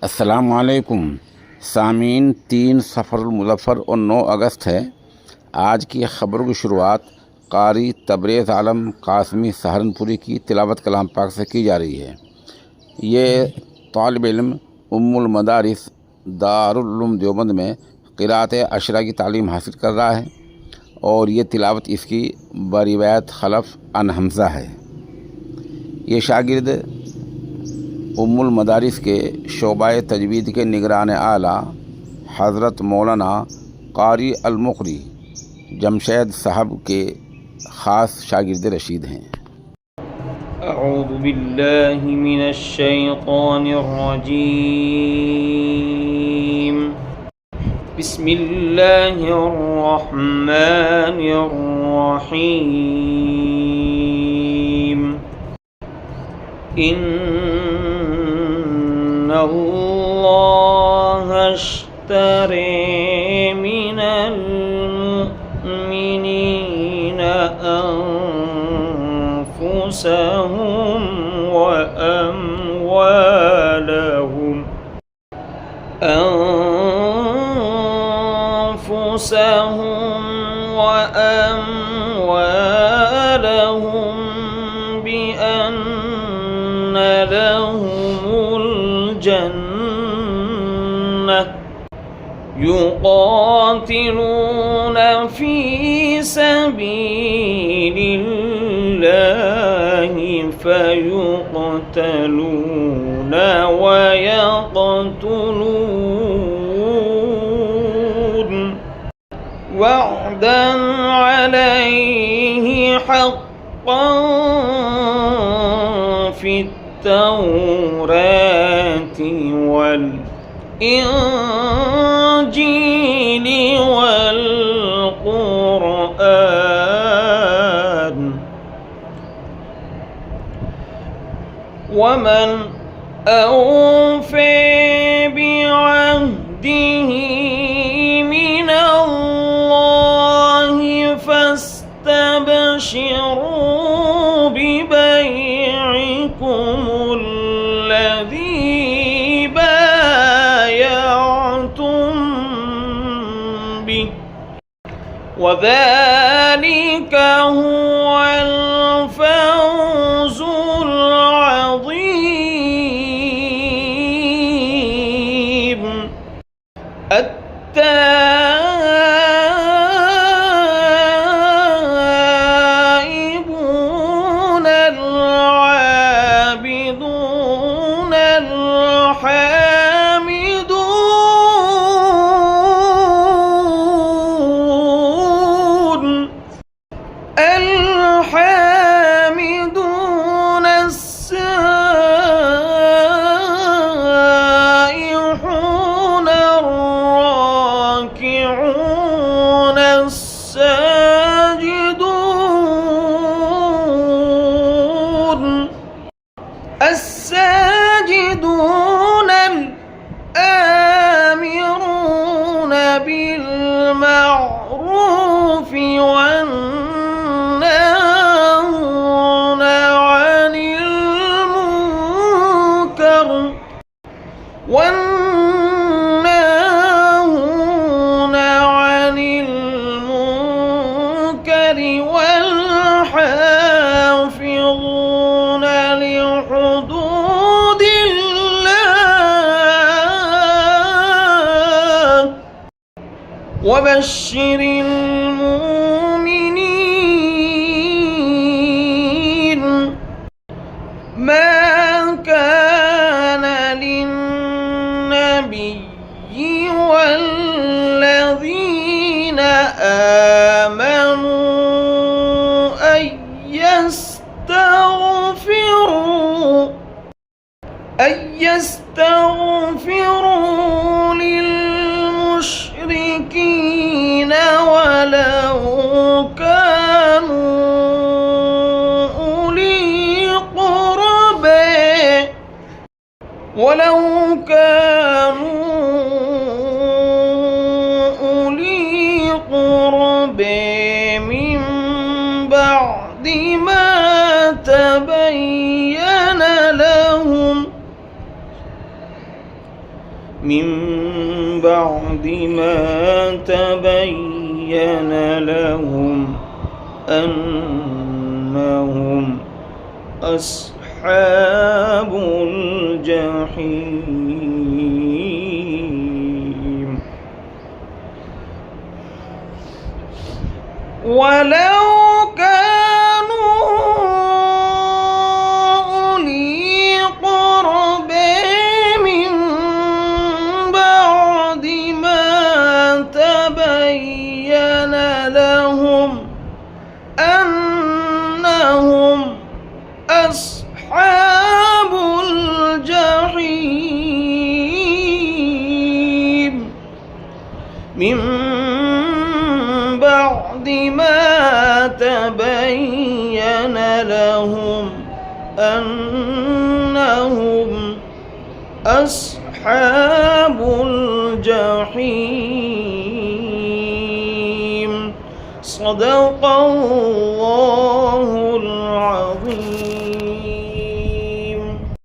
अस्सलामुअलैकुम सामीन। 3 सफ़रुल मुज़फ़्फ़र और 9 अगस्त है। आज की ख़बरों की शुरुआत कारी तबरेज़ आलम कासमी सहारनपुरी की तिलावत कलाम पाक से की जा रही है। ये तालिब इल्म उम्मुल मदारिस दारुल उलूम देवबंद में क़िराअत अशरा की तालीम हासिल कर रहा है और ये तिलावत इसकी बरिवायत खलफ अन हमज़ा है। ये शागिर्द उम्मुल मदारिस के शोबाए तजवीद के निगरान आला हज़रत मौलाना कारी अल मुक़री जमशेद साहब के ख़ास शागिर्द रशीद हैं। अऊज़ु बिल्लाहि मिनश शैतानिर रजीम। बिस्मिल्लाहिर रहमानिर रहीम। इन्नल्लाहा अश्तरा मिनल मुअ्मिनीना अनफुसहुम व अमवालहुम बिअन्न लहुमुल जन्नह युक़ातिलून फ़ी सबीलिल्लाहि फ़युक़तलून व यक़तलून वअदन अलैहि हक़्क़न फ़ित्तौराति वल इंजील वल क़ुरआन वमन औफ़ा बिअहदिही मिनल्लाहि फ़ास्तबशिरू बिबैइकुमुल लज़ी बायअतुम बिही वज़ालिका हुवल फ़ौज़ुल अज़ीम। التائبون العابدون الحامدون السائحون الراكعون الساجدون الآمرون بالمعروف والناهون عن المنكر والحافظون لحدود الله وبشر المؤمنين. ما كان للنبي والذين آمنوا أن يستغفروا للمشركين ولو كانوا أولي قربى من بعد ما تبين لهم من بعد ما تبين لهم أنهم أصحاب الجحيم ولو كانوا أولي قرب من بعد ما تبين لهم أنهم أصحاب الجحيم من بعد ما تبين لهم أنهم أصحاب الجحيم صدق الله